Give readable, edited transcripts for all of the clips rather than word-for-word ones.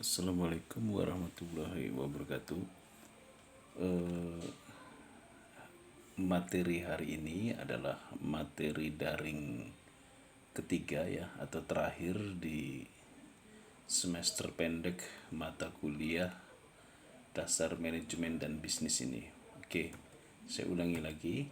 Assalamualaikum warahmatullahi wabarakatuh. Eh, Materi hari ini adalah materi daring ketiga ya atau terakhir di semester pendek mata kuliah dasar manajemen dan bisnis ini. Oke, saya ulangi lagi.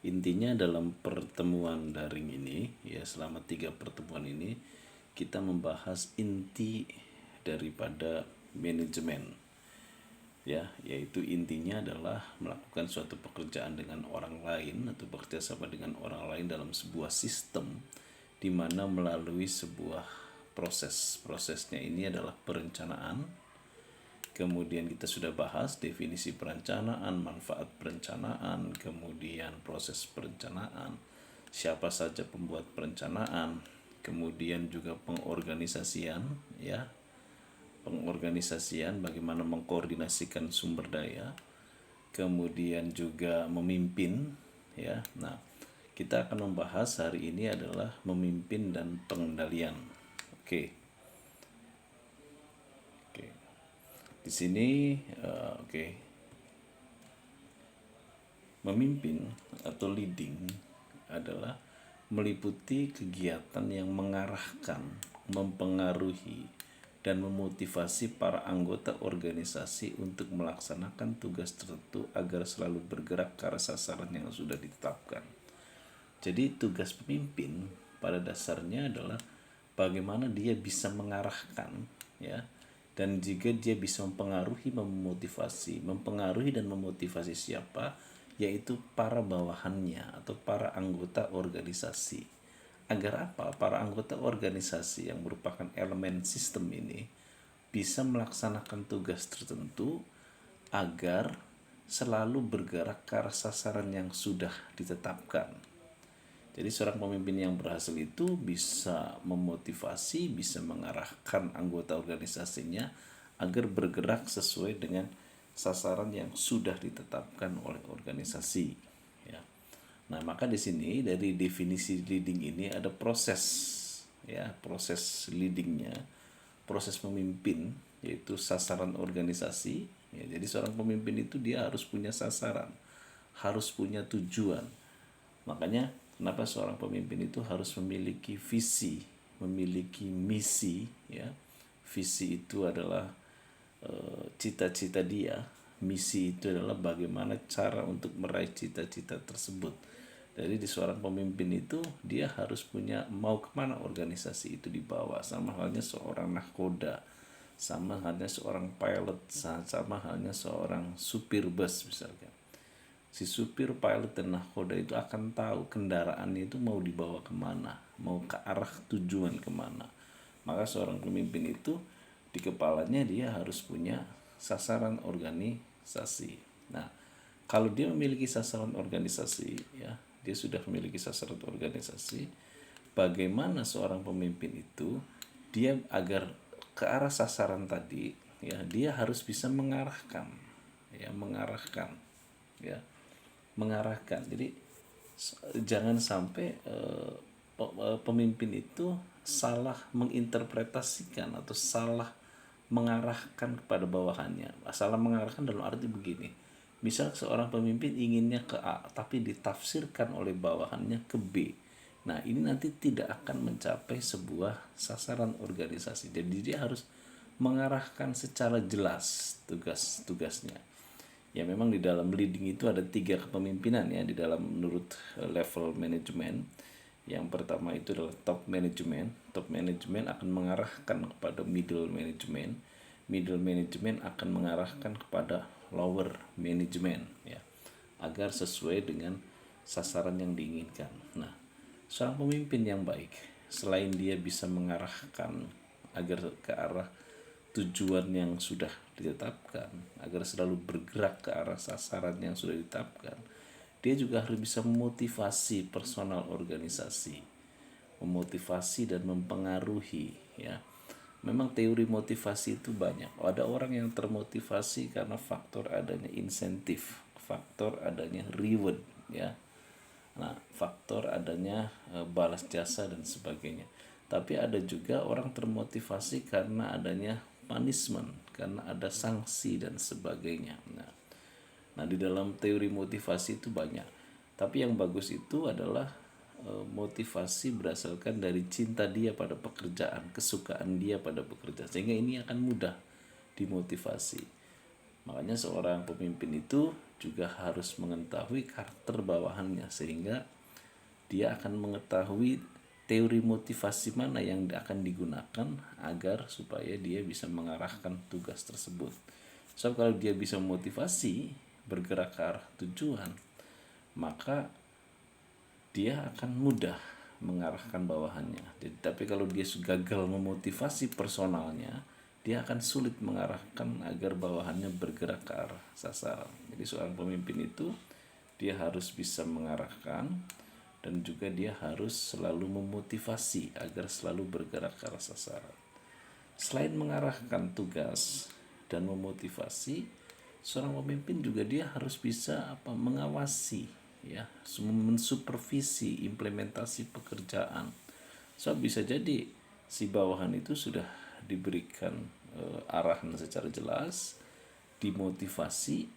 Intinya dalam pertemuan daring ini ya selama 3 pertemuan ini kita membahas inti daripada manajemen ya, yaitu intinya adalah melakukan suatu pekerjaan dengan orang lain atau bekerja sama dengan orang lain dalam sebuah sistem di mana melalui sebuah prosesnya ini adalah perencanaan. Kemudian kita sudah bahas definisi perencanaan, manfaat perencanaan, kemudian proses perencanaan, siapa saja pembuat perencanaan, kemudian juga pengorganisasian ya, bagaimana mengkoordinasikan sumber daya, kemudian juga memimpin ya. Nah, kita akan membahas hari ini adalah memimpin dan pengendalian. Oke. Oke. Di sini oke. Memimpin atau leading adalah meliputi kegiatan yang mengarahkan, mempengaruhi, dan memotivasi para anggota organisasi untuk melaksanakan tugas tertentu agar selalu bergerak ke arah sasaran yang sudah ditetapkan. Jadi tugas pemimpin pada dasarnya adalah bagaimana dia bisa mengarahkan ya, dan jika dia bisa mempengaruhi dan memotivasi siapa, yaitu para bawahannya atau para anggota organisasi. Agar apa? Para anggota organisasi yang merupakan elemen sistem ini bisa melaksanakan tugas tertentu agar selalu bergerak ke arah sasaran yang sudah ditetapkan. Jadi seorang pemimpin yang berhasil itu bisa memotivasi, bisa mengarahkan anggota organisasinya agar bergerak sesuai dengan sasaran yang sudah ditetapkan oleh organisasi. Ya. Nah, maka di sini dari definisi leading ini ada proses ya, proses leadingnya, proses memimpin yaitu sasaran organisasi. Ya, jadi seorang pemimpin itu dia harus punya sasaran, harus punya tujuan. Makanya kenapa seorang pemimpin itu harus memiliki visi, memiliki misi ya. Visi itu adalah cita-cita dia, misi itu adalah bagaimana cara untuk meraih cita-cita tersebut. Jadi di seorang pemimpin itu dia harus punya mau kemana organisasi itu dibawa, sama halnya seorang nahkoda, sama halnya seorang pilot, sama halnya seorang supir bus misalkan. Si supir, pilot, dan nahkoda itu akan tahu kendaraannya itu mau dibawa kemana, mau ke arah tujuan kemana. Maka seorang pemimpin itu di kepalanya dia harus punya sasaran organisasi. Nah, kalau dia memiliki sasaran organisasi, ya, dia sudah memiliki sasaran organisasi. Bagaimana seorang pemimpin itu dia agar ke arah sasaran tadi, ya, dia harus bisa mengarahkan, ya, ya, mengarahkan. Jadi jangan sampai pemimpin itu salah menginterpretasikan atau salah mengarahkan kepada bawahannya. Salah mengarahkan dalam arti begini. Misal seorang pemimpin inginnya ke A, tapi ditafsirkan oleh bawahannya ke B. Nah, ini nanti tidak akan mencapai sebuah sasaran organisasi. Jadi dia harus mengarahkan secara jelas tugas-tugasnya. Ya, memang di dalam leading itu ada 3 kepemimpinan ya di dalam menurut level manajemen. Yang pertama itu adalah top management. Top management akan mengarahkan kepada middle management. Middle management akan mengarahkan kepada lower management ya, agar sesuai dengan sasaran yang diinginkan. Nah, seorang pemimpin yang baik selain dia bisa mengarahkan agar ke arah tujuan yang sudah ditetapkan, agar selalu bergerak ke arah sasaran yang sudah ditetapkan, dia juga harus bisa memotivasi personal organisasi, memotivasi dan mempengaruhi ya. Memang teori motivasi itu banyak. Ada orang yang termotivasi karena faktor adanya insentif, faktor adanya reward ya. Nah, faktor adanya balas jasa dan sebagainya. Tapi ada juga orang termotivasi karena adanya punishment, karena ada sanksi dan sebagainya. Nah, di dalam teori motivasi itu banyak. Tapi yang bagus itu adalah motivasi berdasarkan dari cinta dia pada pekerjaan, kesukaan dia pada pekerjaan, sehingga ini akan mudah dimotivasi. Makanya seorang pemimpin itu juga harus mengetahui karakter bawahannya, sehingga dia akan mengetahui teori motivasi mana yang akan digunakan agar supaya dia bisa mengarahkan tugas tersebut. So kalau dia bisa memotivasi bergerak ke arah tujuan, maka dia akan mudah mengarahkan bawahannya. Jadi, tapi kalau dia gagal memotivasi personalnya, dia akan sulit mengarahkan agar bawahannya bergerak ke arah sasaran. Jadi seorang pemimpin itu dia harus bisa mengarahkan, dan juga dia harus selalu memotivasi agar selalu bergerak ke arah sasaran. Selain mengarahkan tugas dan memotivasi, seorang pemimpin juga dia harus bisa mengawasi, ya, mensupervisi implementasi pekerjaan. So bisa jadi si bawahan itu sudah diberikan arahan secara jelas, dimotivasi,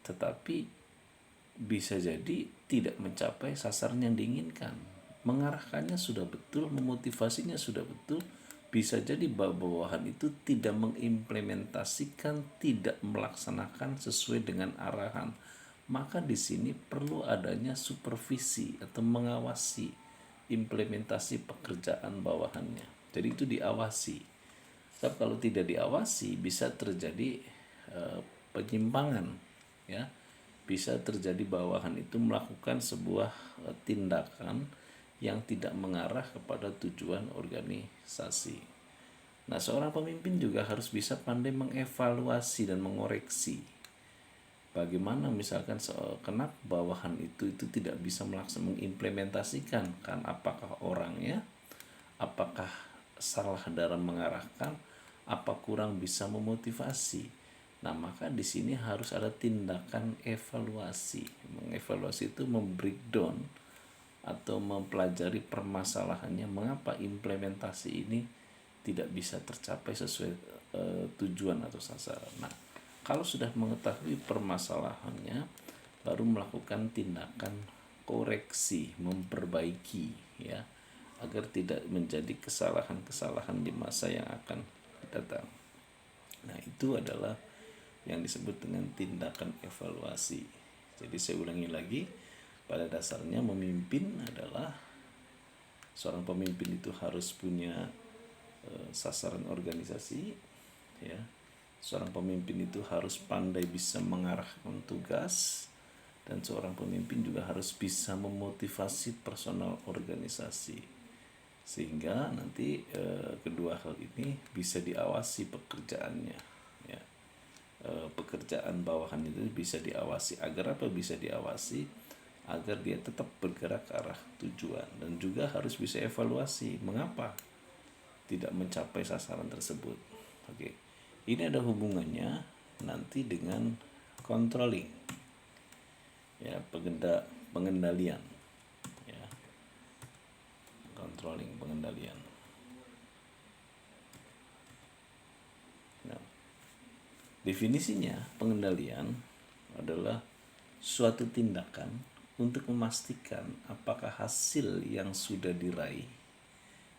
tetapi bisa jadi tidak mencapai sasaran yang diinginkan. Mengarahkannya sudah betul, memotivasinya sudah betul, bisa jadi bawahan itu tidak mengimplementasikan, tidak melaksanakan sesuai dengan arahan. Maka di sini perlu adanya supervisi atau mengawasi implementasi pekerjaan bawahannya. Jadi itu diawasi. Sebab kalau tidak diawasi bisa terjadi penyimpangan, ya. Bisa terjadi bawahan itu melakukan sebuah tindakan yang tidak mengarah kepada tujuan organisasi. Nah, seorang pemimpin juga harus bisa pandai mengevaluasi dan mengoreksi. Bagaimana misalkan kenapa bawahan itu tidak bisa mengimplementasikan, kan apakah orangnya, apakah salah dalam mengarahkan, apa kurang bisa memotivasi. Nah, maka di sini harus ada tindakan evaluasi. Mengevaluasi itu membreakdown atau mempelajari permasalahannya, mengapa implementasi ini tidak bisa tercapai sesuai tujuan atau sasaran. Nah, kalau sudah mengetahui permasalahannya, baru melakukan tindakan koreksi, memperbaiki, ya, agar tidak menjadi kesalahan-kesalahan di masa yang akan datang. Nah, itu adalah yang disebut dengan tindakan evaluasi. Jadi saya ulangi lagi, pada dasarnya memimpin adalah seorang pemimpin itu harus punya sasaran organisasi, ya. Seorang pemimpin itu harus pandai bisa mengarahkan tugas, dan seorang pemimpin juga harus bisa memotivasi personal organisasi, sehingga nanti kedua hal ini bisa diawasi pekerjaannya, ya. Pekerjaan bawahan itu bisa diawasi. Agar apa bisa diawasi? Agar dia tetap bergerak ke arah tujuan, dan juga harus bisa evaluasi mengapa tidak mencapai sasaran tersebut. Oke, ini ada hubungannya nanti dengan controlling, ya, pengendalian, ya, controlling, pengendalian. Nah, definisinya pengendalian adalah suatu tindakan untuk memastikan apakah hasil yang sudah diraih,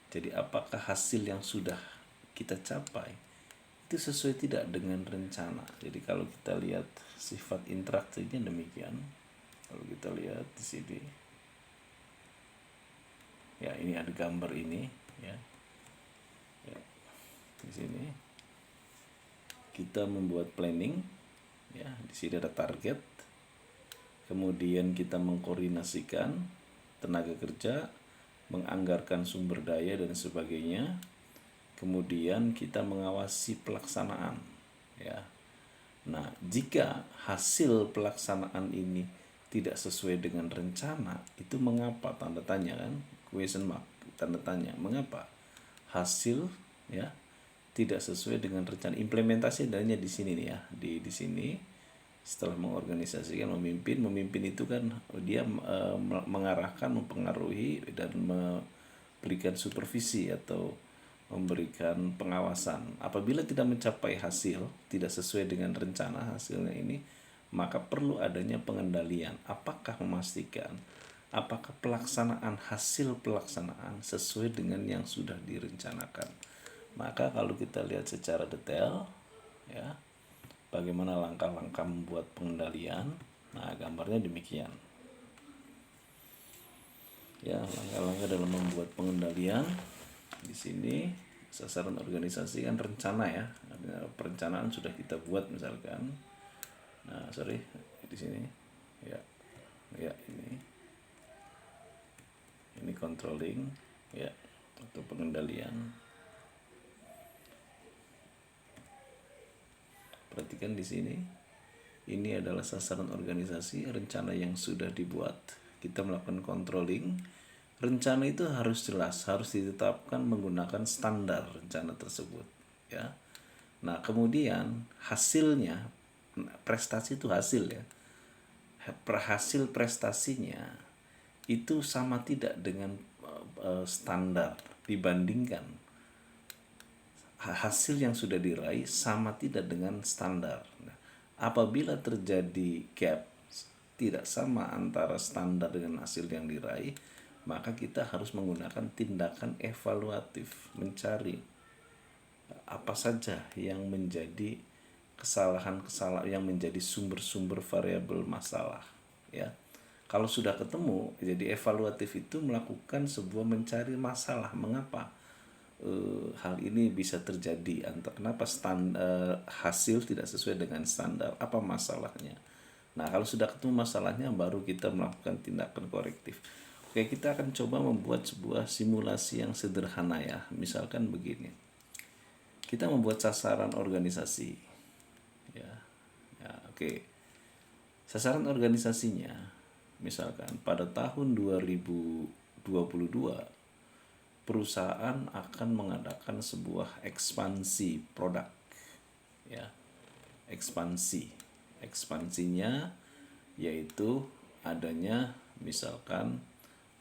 jadi apakah hasil yang sudah kita capai itu sesuai tidak dengan rencana. Jadi kalau kita lihat sifat interaksinya demikian. Kalau kita lihat di sini, ya, ini ada gambar ini, ya. Ya, di sini kita membuat planning, ya. Di sini ada target, kemudian kita mengkoordinasikan tenaga kerja, menganggarkan sumber daya dan sebagainya, kemudian kita mengawasi pelaksanaan, ya. Nah, jika hasil pelaksanaan ini tidak sesuai dengan rencana, itu mengapa? Tanda tanya, kan, question mark, tanda tanya, mengapa hasil, ya, tidak sesuai dengan rencana. Implementasi adanya di sini nih, ya, di sini. Setelah mengorganisasikan, memimpin itu kan dia mengarahkan, mempengaruhi, dan memberikan supervisi atau memberikan pengawasan. Apabila tidak mencapai hasil, tidak sesuai dengan rencana hasilnya ini, maka perlu adanya pengendalian. Apakah memastikan apakah pelaksanaan hasil pelaksanaan sesuai dengan yang sudah direncanakan. Maka kalau kita lihat secara detail, ya, bagaimana langkah-langkah membuat pengendalian. Nah, gambarnya demikian. Ya, langkah-langkah dalam membuat pengendalian. Di sini sasaran organisasi kan rencana ya. Perencanaan sudah kita buat misalkan. Nah, sorry, di sini. Ya. Ya, ini controlling ya atau pengendalian. Perhatikan di sini. Ini adalah sasaran organisasi, rencana yang sudah dibuat. Kita melakukan controlling. Rencana itu harus jelas, harus ditetapkan menggunakan standar rencana tersebut, ya. Nah, kemudian hasilnya, prestasi itu hasil ya. Hasil prestasinya itu sama tidak dengan standar dibandingkan hasil yang sudah diraih sama tidak dengan standar. Nah, apabila terjadi gap tidak sama antara standar dengan hasil yang diraih, maka kita harus menggunakan tindakan evaluatif, mencari apa saja yang menjadi kesalahan-kesalahan yang menjadi sumber-sumber variabel masalah, ya. Kalau sudah ketemu, jadi evaluatif itu melakukan sebuah mencari masalah, mengapa hal ini bisa terjadi, kenapa hasil tidak sesuai dengan standar, apa masalahnya. Nah, kalau sudah ketemu masalahnya, baru kita melakukan tindakan korektif. Oke, kita akan coba membuat sebuah simulasi yang sederhana ya. Misalkan begini, kita membuat sasaran organisasi ya, oke. Sasaran organisasinya misalkan pada tahun 2022 perusahaan akan mengadakan sebuah ekspansi produk, ya. Ekspansinya yaitu adanya misalkan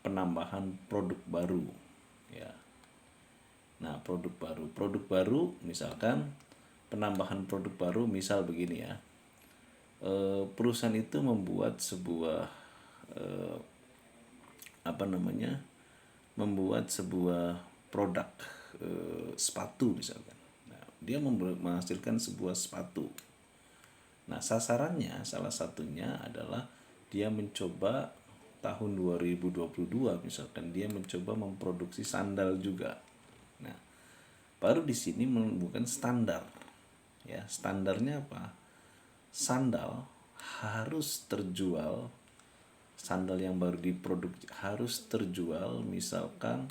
penambahan produk baru, ya. Nah, produk baru misalkan penambahan produk baru, misal begini ya. Perusahaan itu membuat sebuah membuat sebuah produk sepatu misalkan. Nah, dia menghasilkan sebuah sepatu. Nah, sasarannya salah satunya adalah dia mencoba tahun 2022 misalkan dia mencoba memproduksi sandal juga. Nah, baru di sini menemukan standar. Ya, standarnya apa? Sandal harus terjual, sandal yang baru diproduksi harus terjual misalkan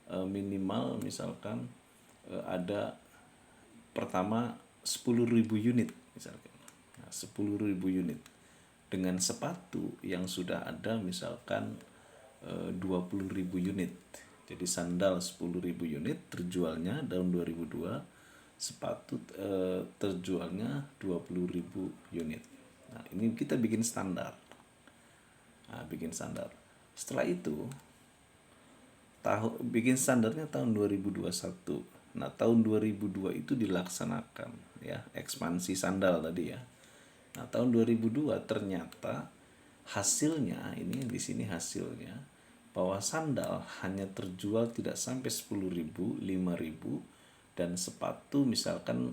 minimal misalkan ada pertama 10.000 unit misalkan. Nah, 10.000 unit dengan sepatu yang sudah ada misalkan 20.000 unit. Jadi sandal 10.000 unit terjualnya tahun 2002, sepatu terjualnya 20.000 unit. Nah, ini kita bikin standar. Setelah itu bikin standarnya tahun 2021. Nah, tahun 2002 itu dilaksanakan ya ekspansi sandal tadi ya. Nah, tahun 2002 ternyata hasilnya ini di sini hasilnya bahwa sandal hanya terjual tidak sampai 10.000, 5.000 dan sepatu misalkan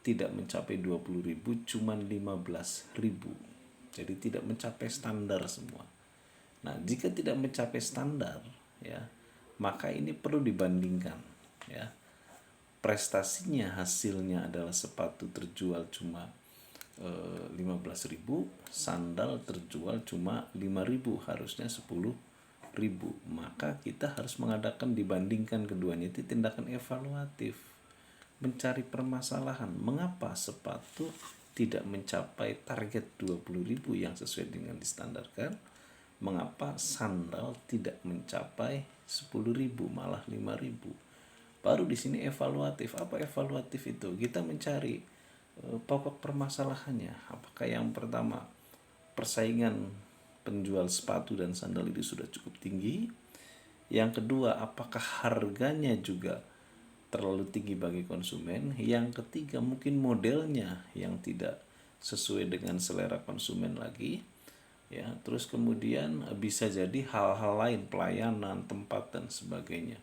tidak mencapai 20.000, cuman 15.000. Jadi tidak mencapai standar semua. Nah, jika tidak mencapai standar ya, maka ini perlu dibandingkan ya. Prestasinya hasilnya adalah sepatu terjual cuma 15.000, sandal terjual cuma 5.000, harusnya 10.000. Maka kita harus mengadakan dibandingkan keduanya, itu tindakan evaluatif, mencari permasalahan mengapa sepatu tidak mencapai target 20.000 yang sesuai dengan distandarkan, mengapa sandal tidak mencapai 10.000 malah 5.000. Baru di sini evaluatif. Apa evaluatif itu? Kita mencari pokok permasalahannya. Apakah yang pertama persaingan penjual sepatu dan sandal itu sudah cukup tinggi? Yang kedua, apakah harganya juga terlalu tinggi bagi konsumen. Yang ketiga mungkin modelnya yang tidak sesuai dengan selera konsumen lagi, ya. Terus kemudian bisa jadi hal-hal lain, pelayanan, tempat dan sebagainya.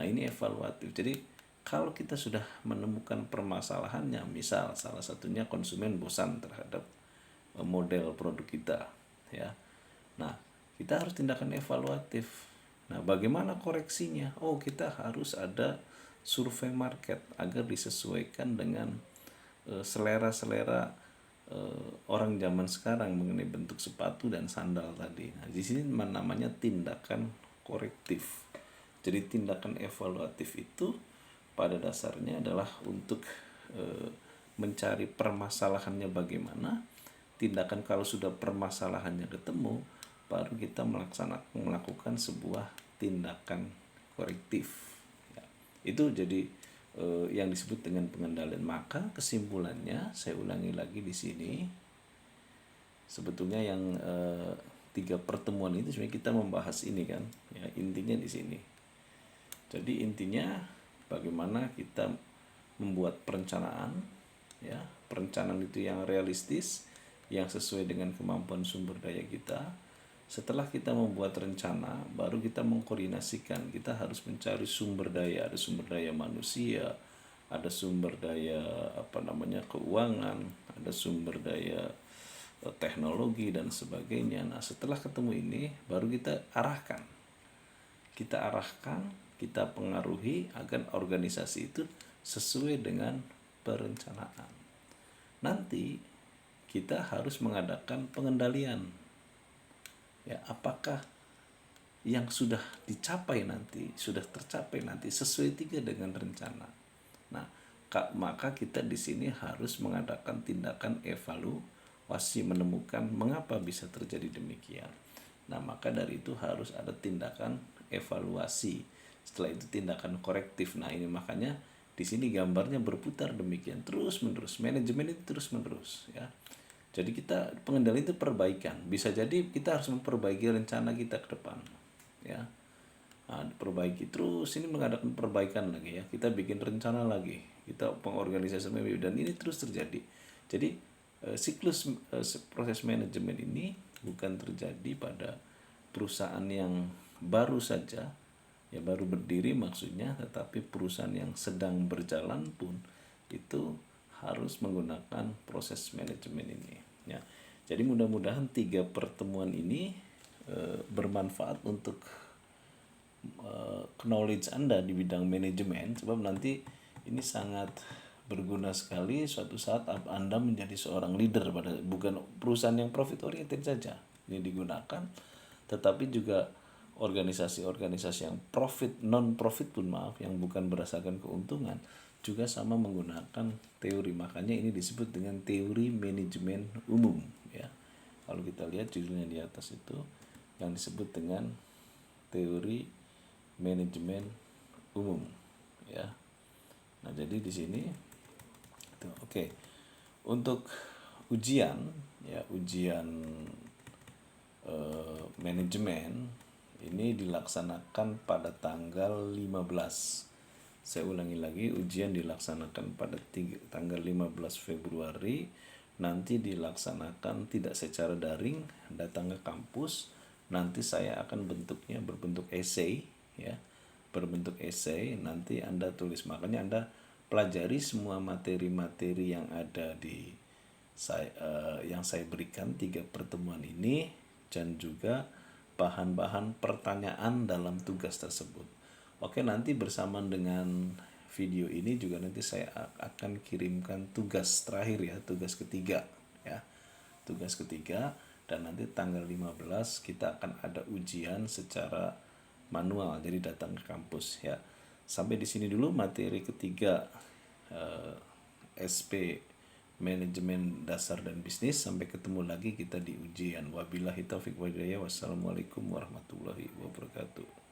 Nah, ini evaluatif. Jadi kalau kita sudah menemukan permasalahannya, misal salah satunya konsumen bosan terhadap model produk kita, ya. Nah, kita harus tindakan evaluatif. Nah, bagaimana koreksinya? Oh, kita harus ada survei market agar disesuaikan dengan selera-selera orang zaman sekarang mengenai bentuk sepatu dan sandal tadi. Nah, di sini namanya tindakan korektif. Jadi tindakan evaluatif itu pada dasarnya adalah untuk mencari permasalahannya bagaimana. Tindakan kalau sudah permasalahannya ketemu, baru kita melakukan sebuah tindakan korektif. Ya, itu jadi yang disebut dengan pengendalian. Maka kesimpulannya, saya ulangi lagi di sini, sebetulnya yang 3 pertemuan itu sebenarnya kita membahas ini kan, ya, intinya di sini. Jadi intinya bagaimana kita membuat perencanaan, ya, perencanaan itu yang realistis, yang sesuai dengan kemampuan sumber daya kita. Setelah kita membuat rencana, baru kita mengkoordinasikan. Kita harus mencari sumber daya, ada sumber daya manusia, ada sumber daya keuangan, ada sumber daya teknologi dan sebagainya. Nah, setelah ketemu ini, baru kita arahkan. Kita pengaruhi agar organisasi itu sesuai dengan perencanaan. Nanti kita harus mengadakan pengendalian. Ya, apakah yang sudah dicapai nanti, sudah tercapai nanti sesuai tidak dengan rencana. Nah, maka kita di sini harus mengadakan tindakan evaluasi, menemukan mengapa bisa terjadi demikian. Nah, maka dari itu harus ada tindakan evaluasi. Setelah itu tindakan korektif. Nah, ini makanya di sini gambarnya berputar demikian terus menerus. Manajemen itu terus menerus, ya. Jadi kita pengendalian itu perbaikan. Bisa jadi kita harus memperbaiki rencana kita ke depan, ya. Nah, perbaiki terus, ini mengadakan perbaikan lagi, ya. Kita bikin rencana lagi, kita pengorganisasian, dan ini terus terjadi. Jadi siklus proses manajemen ini bukan terjadi pada perusahaan yang baru saja, ya, baru berdiri maksudnya, tetapi perusahaan yang sedang berjalan pun itu harus menggunakan proses manajemen ini, ya. Jadi mudah-mudahan 3 pertemuan ini bermanfaat untuk knowledge Anda di bidang manajemen, sebab nanti ini sangat berguna sekali suatu saat Anda menjadi seorang leader, pada bukan perusahaan yang profit oriented saja ini digunakan, tetapi juga organisasi-organisasi yang non profit pun, yang bukan berdasarkan keuntungan, juga sama menggunakan teori. Makanya ini disebut dengan teori manajemen umum, ya. Kalau kita lihat judulnya di atas itu yang disebut dengan teori manajemen umum, ya. Nah, jadi di sini oke. Untuk ujian, ya, ujian manajemen ini dilaksanakan pada tanggal 15. Saya ulangi lagi, ujian dilaksanakan pada tanggal 15 Februari. Nanti dilaksanakan tidak secara daring, datang ke kampus. Nanti saya akan bentuknya berbentuk essay, ya. Berbentuk essay, nanti Anda tulis. Makanya Anda pelajari semua materi-materi yang ada di yang saya berikan 3 pertemuan ini, dan juga bahan-bahan pertanyaan dalam tugas tersebut. Oke, nanti bersamaan dengan video ini juga nanti saya akan kirimkan tugas terakhir, ya, tugas ketiga, ya. Tugas ketiga, dan nanti tanggal 15 kita akan ada ujian secara manual, jadi datang ke kampus, ya. Sampai di sini dulu materi ketiga SP Manajemen Dasar dan Bisnis. Sampai ketemu lagi kita di ujian. Wabillahi taufiq wal hidayah. Wassalamualaikum warahmatullahi wabarakatuh.